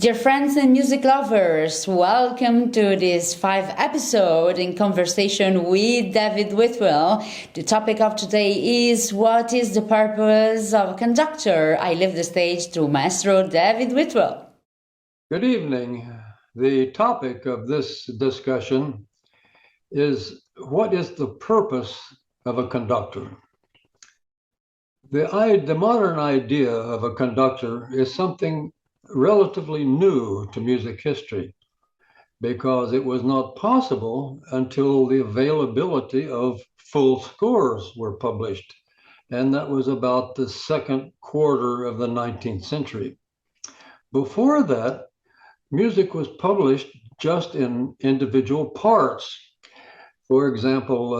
Dear friends and music lovers, welcome to this 5th episode in conversation with David Whitwell. The topic of today is what is the purpose of a conductor? I leave the stage to Maestro David Whitwell. Good evening. The topic of this discussion is what is the purpose of a conductor? The modern idea of a conductor is something relatively new to music history because it was not possible until the availability of full scores were published, and that was about the second quarter of the 19th century. Before that, music was published just in individual parts. For example,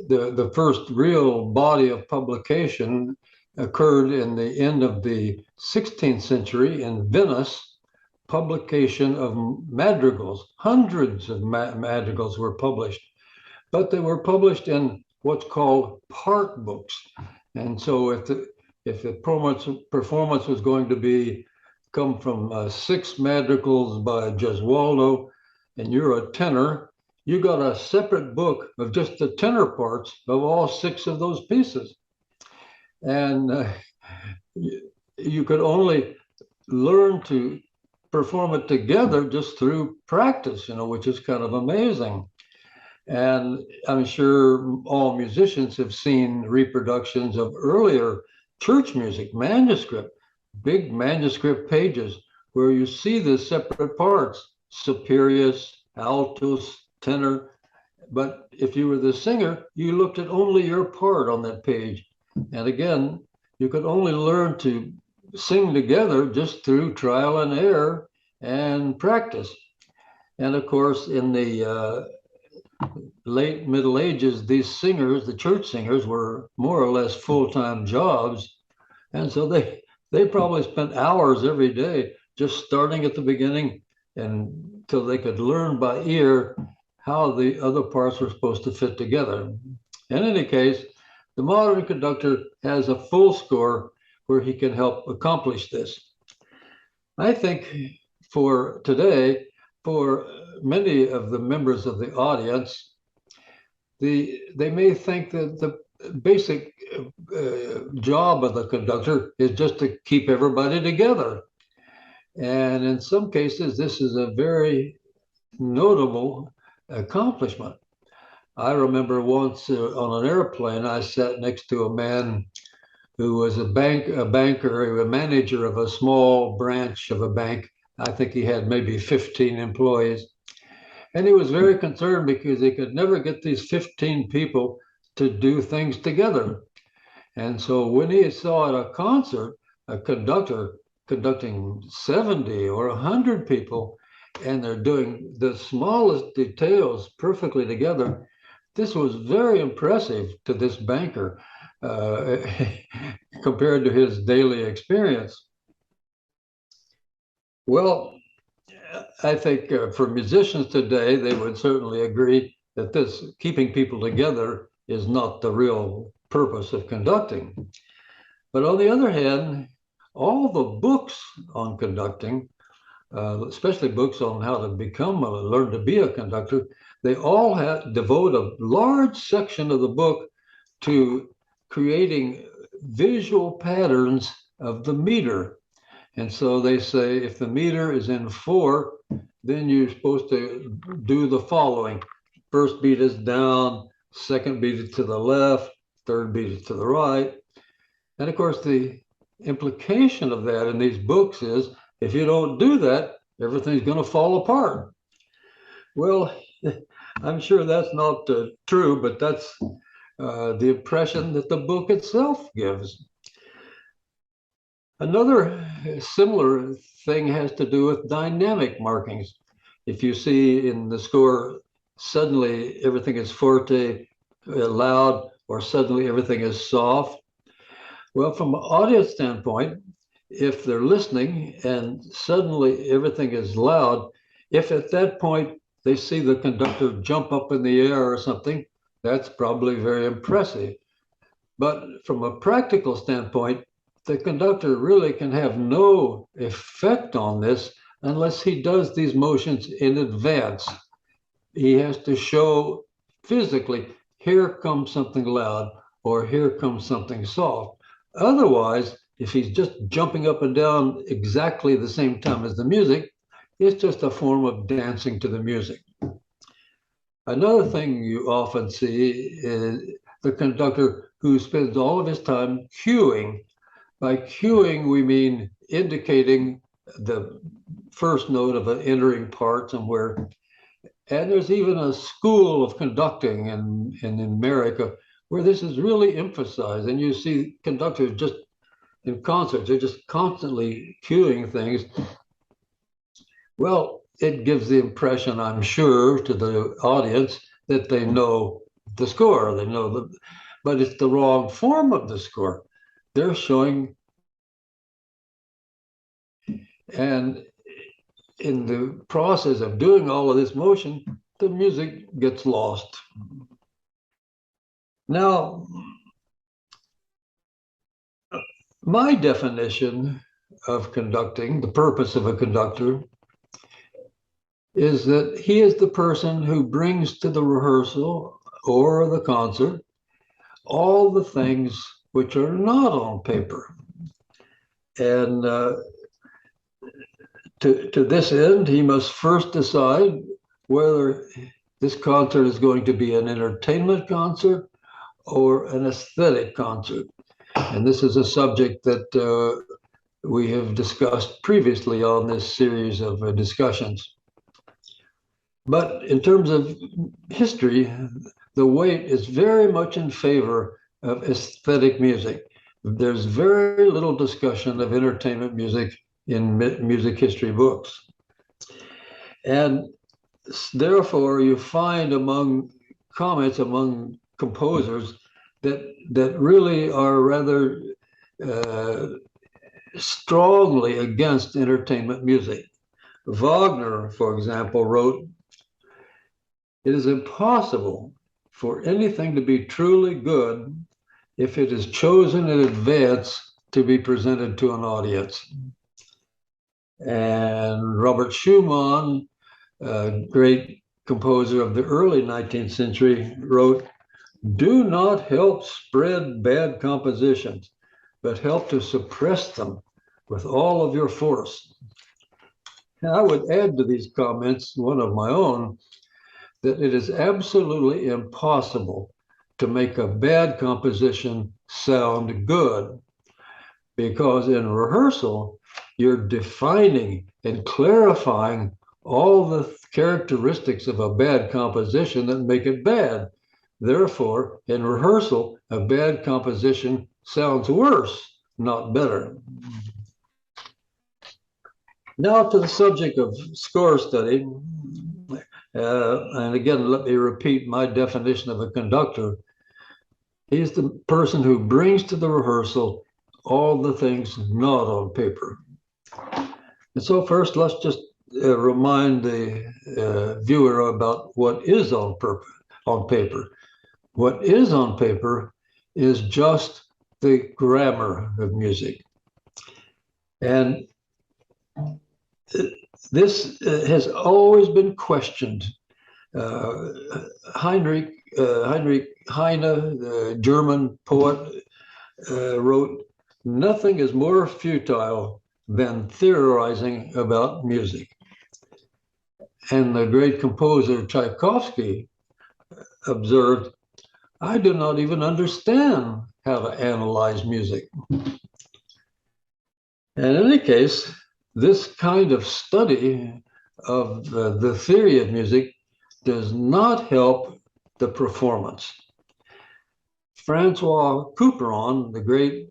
the first real body of publication occurred in the end of the 16th century in Venice, publication of madrigals. Hundreds of madrigals were published, but they were published in what's called part books. And so if the performance was going to come from 6 madrigals by Gesualdo, and you're a tenor, you got a separate book of just the tenor parts of all 6 of those pieces. And you could only learn to perform it together just through practice, which is kind of amazing. And I'm sure all musicians have seen reproductions of earlier church music, manuscript, big manuscript pages where you see the separate parts, superius, altus, tenor. But if you were the singer, you looked at only your part on that page. And again, you could only learn to sing together just through trial and error and practice. And of course, in the late Middle Ages, these singers, the church singers, were more or less full-time jobs. And so they probably spent hours every day just starting at the beginning until they could learn by ear how the other parts were supposed to fit together. In any case, the modern conductor has a full score where he can help accomplish this. I think for today, for many of the members of the audience, they may think that the basic job of the conductor is just to keep everybody together. And in some cases, this is a very notable accomplishment. I remember once on an airplane, I sat next to a man who was a banker, a manager of a small branch of a bank. I think he had maybe 15 employees. And he was very concerned because he could never get these 15 people to do things together. And so when he saw at a concert a conductor conducting 70 or 100 people, and they're doing the smallest details perfectly together, this was very impressive to this banker compared to his daily experience. Well, I think for musicians today, they would certainly agree that this keeping people together is not the real purpose of conducting. But on the other hand, all the books on conducting, especially books on how to learn to be a conductor, they all devote a large section of the book to creating visual patterns of the meter. And so they say if the meter is in 4, then you're supposed to do the following. First beat is down, second beat is to the left, third beat is to the right. And of course, the implication of that in these books is if you don't do that, everything's going to fall apart. Well, I'm sure that's not true, but that's the impression that the book itself gives. Another similar thing has to do with dynamic markings. If you see in the score, suddenly everything is forte, loud, or suddenly everything is soft. Well, from an audience standpoint, if they're listening and suddenly everything is loud, if at that point they see the conductor jump up in the air or something, that's probably very impressive. But from a practical standpoint, the conductor really can have no effect on this unless he does these motions in advance. He has to show physically, here comes something loud or here comes something soft. Otherwise, if he's just jumping up and down exactly the same time as the music, it's just a form of dancing to the music. Another thing you often see is the conductor who spends all of his time cueing. By cueing, we mean indicating the first note of an entering part somewhere. And there's even a school of conducting in America where this is really emphasized. And you see conductors just in concerts, they're just constantly cueing things. Well, it gives the impression, I'm sure, to the audience that they know the score, they know but it's the wrong form of the score. They're showing, and in the process of doing all of this motion, the music gets lost. Now, my definition of conducting, the purpose of a conductor, is that he is the person who brings to the rehearsal or the concert all the things which are not on paper. And to this end, he must first decide whether this concert is going to be an entertainment concert or an aesthetic concert. And this is a subject that we have discussed previously on this series of discussions. But in terms of history, the weight is very much in favor of aesthetic music. There's very little discussion of entertainment music in music history books. And therefore, you find among comments among composers that really are rather strongly against entertainment music. Wagner, for example, wrote, "It is impossible for anything to be truly good if it is chosen in advance to be presented to an audience." And Robert Schumann, a great composer of the early 19th century, wrote, "Do not help spread bad compositions, but help to suppress them with all of your force." And I would add to these comments one of my own, that it is absolutely impossible to make a bad composition sound good, because in rehearsal, you're defining and clarifying all the characteristics of a bad composition that make it bad. Therefore, in rehearsal, a bad composition sounds worse, not better. Now to the subject of score study. And again, let me repeat my definition of a conductor. He's the person who brings to the rehearsal all the things not on paper. And so first, let's just remind the viewer about what is on paper. What is on paper is just the grammar of music. And this has always been questioned. Heinrich Heine, the German poet, wrote, "Nothing is more futile than theorizing about music." And the great composer Tchaikovsky observed, "I do not even understand how to analyze music." And in any case, this kind of study of the theory of music does not help the performance. Francois Couperin, the great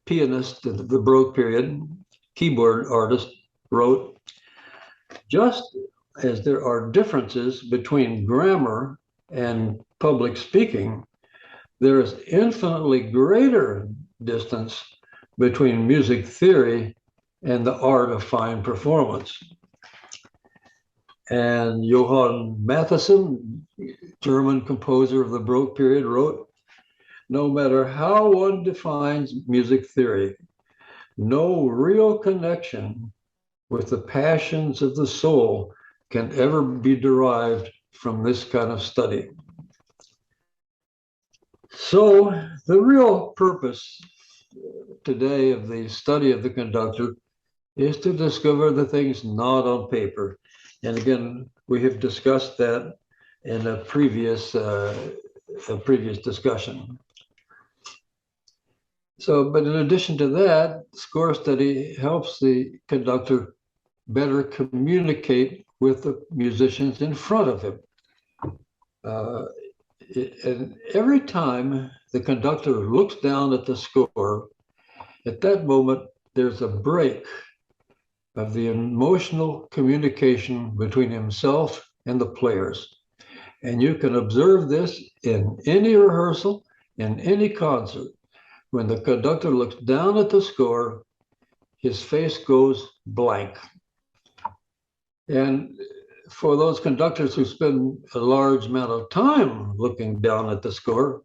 pianist of the Baroque period, keyboard artist, wrote, "Just as there are differences between grammar and public speaking, there is infinitely greater distance between music theory and the art of fine performance." And Johann Mattheson, German composer of the Baroque period, wrote, "No matter how one defines music theory, no real connection with the passions of the soul can ever be derived from this kind of study. So the real purpose today of the study of the conductor is to discover the things not on paper. And again, we have discussed that in a previous discussion. So, but in addition to that, score study helps the conductor better communicate with the musicians in front of him. And every time the conductor looks down at the score, at that moment, there's a break of the emotional communication between himself and the players. And you can observe this in any rehearsal, in any concert. When the conductor looks down at the score, his face goes blank. And for those conductors who spend a large amount of time looking down at the score,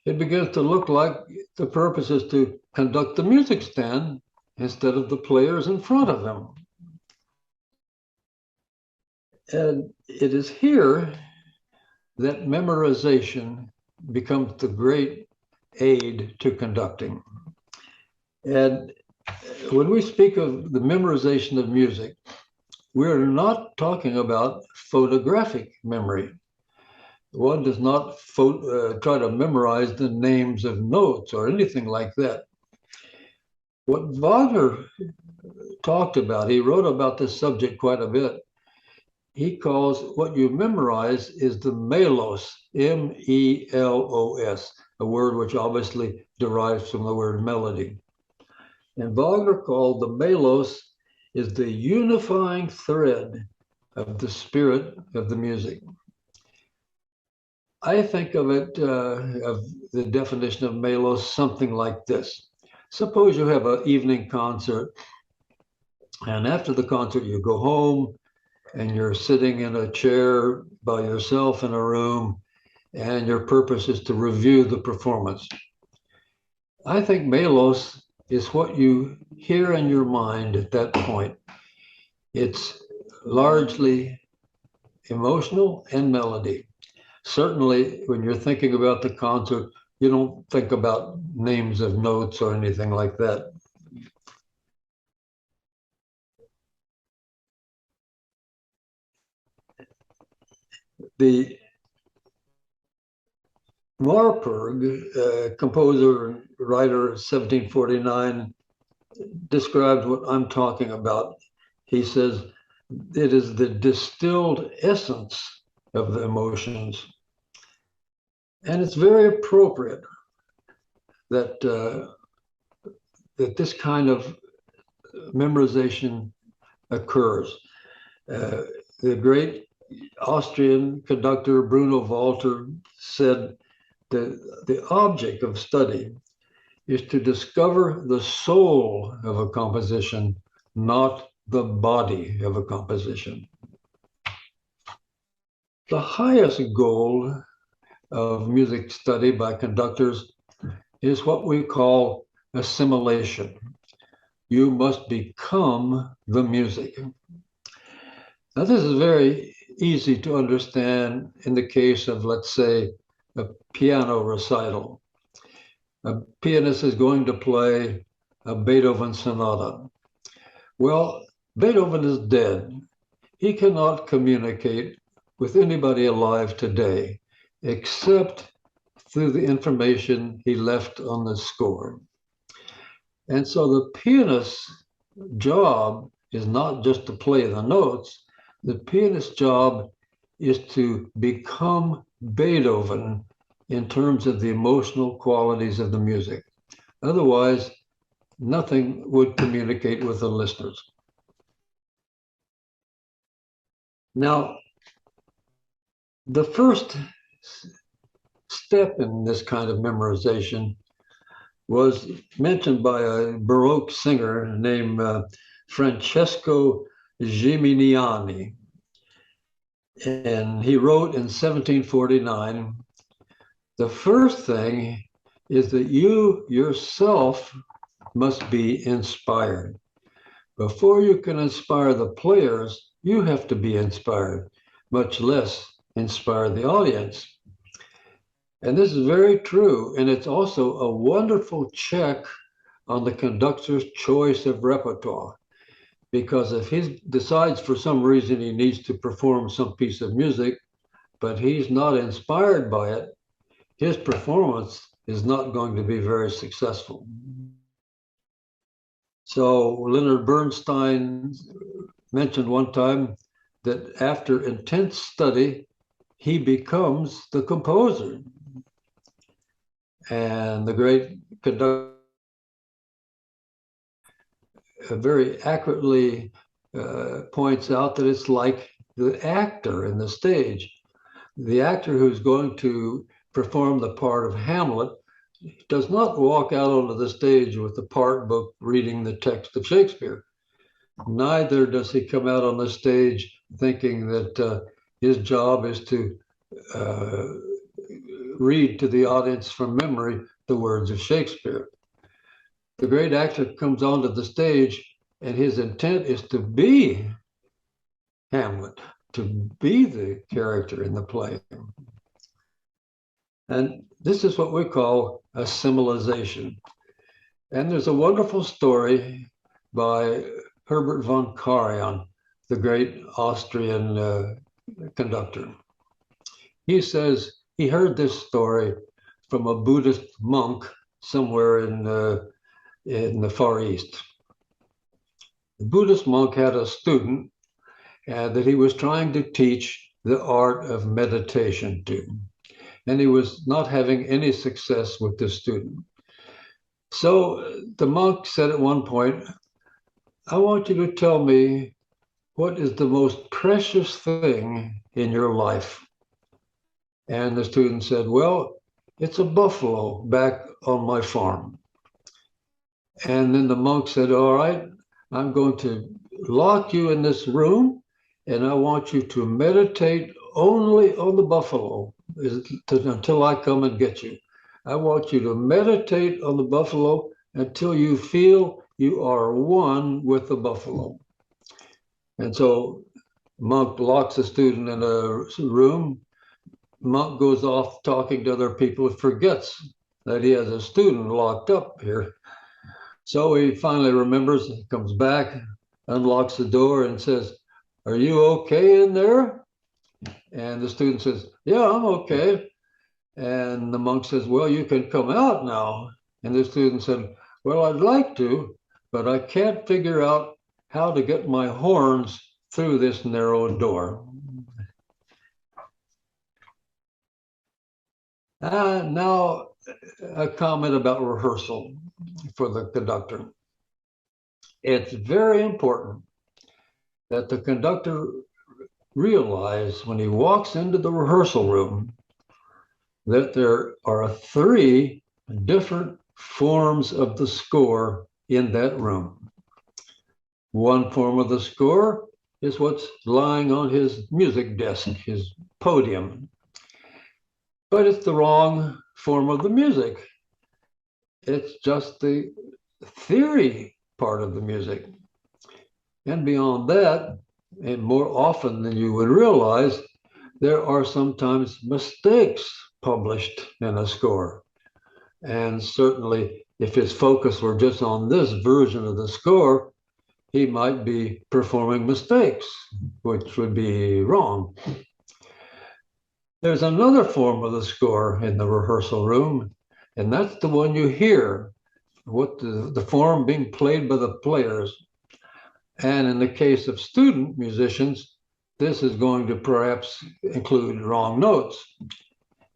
it begins to look like the purpose is to conduct the music stand instead of the players in front of him. And it is here that memorization becomes the great aid to conducting. And when we speak of the memorization of music, we're not talking about photographic memory. One does not try to memorize the names of notes or anything like that. What Wagner talked about, he wrote about this subject quite a bit. He calls what you memorize is the melos, M-E-L-O-S, a word which obviously derives from the word melody. And Wagner called the melos is the unifying thread of the spirit of the music. I think of it, of the definition of melos, something like this. Suppose you have an evening concert, and after the concert you go home, and you're sitting in a chair by yourself in a room, and your purpose is to review the performance. I think melos is what you hear in your mind at that point. It's largely emotional and melody. Certainly, when you're thinking about the concert, you don't think about names of notes or anything like that. The Warburg, composer and writer of 1749, described what I'm talking about. He says, it is the distilled essence of the emotions. And it's very appropriate that, that this kind of memorization occurs. The great Austrian conductor Bruno Walter said the object of study is to discover the soul of a composition, not the body of a composition. The highest goal of music study by conductors is what we call assimilation. You must become the music. Now, this is very easy to understand in the case of, let's say, a piano recital. A pianist is going to play a Beethoven sonata. Well, Beethoven is dead. He cannot communicate with anybody alive today, except through the information he left on the score. And so the pianist's job is not just to play the notes. The pianist's job is to become Beethoven in terms of the emotional qualities of the music. Otherwise, nothing would communicate with the listeners. Now, the first step in this kind of memorization was mentioned by a Baroque singer named Francesco Gimignani. And he wrote in 1749, the first thing is that you yourself must be inspired. Before you can inspire the players, you have to be inspired, much less inspire the audience. And this is very true. And it's also a wonderful check on the conductor's choice of repertoire. Because if he decides for some reason he needs to perform some piece of music, but he's not inspired by it, his performance is not going to be very successful. So Leonard Bernstein mentioned one time that after intense study, he becomes the composer. And the great conductor very accurately points out that it's like the actor in the stage. The actor who's going to perform the part of Hamlet does not walk out onto the stage with the part book reading the text of Shakespeare. Neither does he come out on the stage thinking that his job is to read to the audience from memory the words of Shakespeare. The great actor comes onto the stage and his intent is to be Hamlet, to be the character in the play. And this is what we call assimilation. And there's a wonderful story by Herbert von Karajan, the great Austrian conductor. He says he heard this story from a Buddhist monk somewhere in the Far East. The Buddhist monk had a student that he was trying to teach the art of meditation to. And he was not having any success with this student. So the monk said at one point, I want you to tell me what is the most precious thing in your life? And the student said, well, it's a buffalo back on my farm. And then the monk said, all right, I'm going to lock you in this room and I want you to meditate only on the buffalo until I come and get you. I want you to meditate on the buffalo until you feel you are one with the buffalo. And so monk locks the student in a room. Monk goes off talking to other people, forgets that he has a student locked up here. So he finally remembers, comes back, unlocks the door and says, are you okay in there? And the student says, yeah, I'm okay. And the monk says, well, you can come out now. And the student said, well, I'd like to, but I can't figure out how to get my horns through this narrow door. Now, a comment about rehearsal for the conductor. It's very important that the conductor realize when he walks into the rehearsal room that there are 3 different forms of the score in that room. One form of the score is what's lying on his music desk, his podium. But it's the wrong form of the music. It's just the theory part of the music. And beyond that, and more often than you would realize, there are sometimes mistakes published in a score. And certainly, if his focus were just on this version of the score, he might be performing mistakes, which would be wrong. There's another form of the score in the rehearsal room, and that's the one you hear, what the form being played by the players. And in the case of student musicians, this is going to perhaps include wrong notes.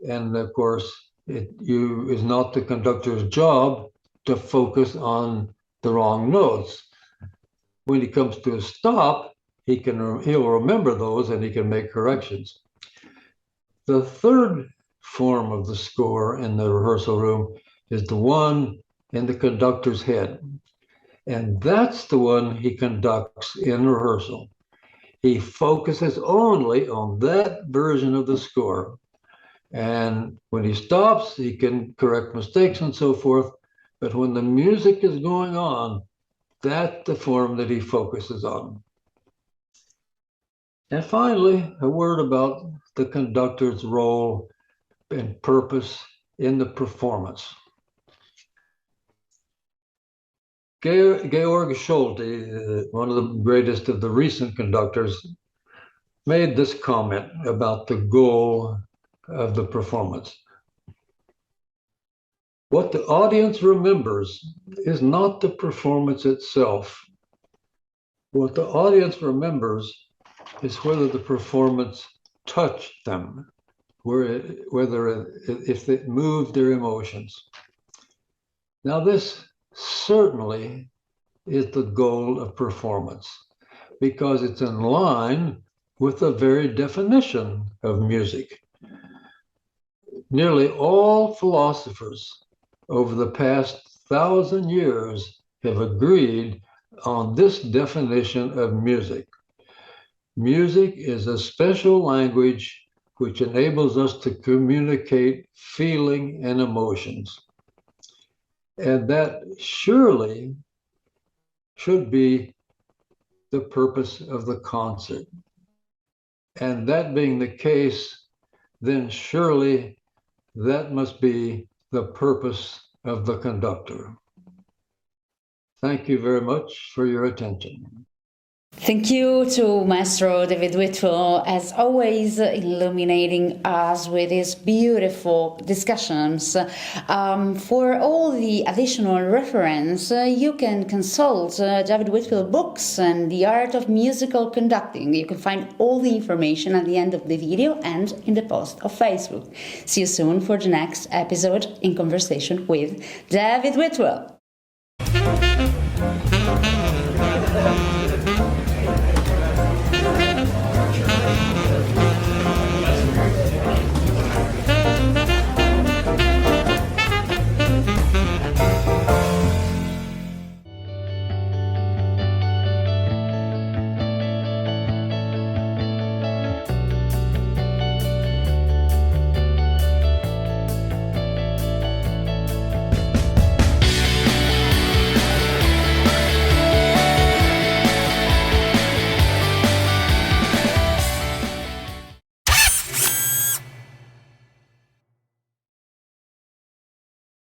And of course, it is not the conductor's job to focus on the wrong notes. When he comes to a stop, he'll remember those and he can make corrections. The third form of the score in the rehearsal room is the one in the conductor's head. And that's the one he conducts in rehearsal. He focuses only on that version of the score. And when he stops, he can correct mistakes and so forth. But when the music is going on, That's the form that he focuses on. And finally, a word about the conductor's role and purpose in the performance. Georg Schulte, one of the greatest of the recent conductors, made this comment about the goal of the performance. What the audience remembers is not the performance itself. What the audience remembers is whether the performance touched them, if it moved their emotions. Now, this certainly is the goal of performance, because it's in line with the very definition of music. Nearly all philosophers over the past 1,000 years have agreed on this definition of music. Music is a special language which enables us to communicate feeling and emotions. And that surely should be the purpose of the concert. And that being the case, then surely that must be the purpose of the conductor. Thank you very much for your attention. Thank you to Maestro David Whitwell, as always, illuminating us with his beautiful discussions. For all the additional reference, you can consult David Whitwell books and the art of musical conducting. You can find all the information at the end of the video and in the post of Facebook. See you soon for the next episode in conversation with David Whitwell.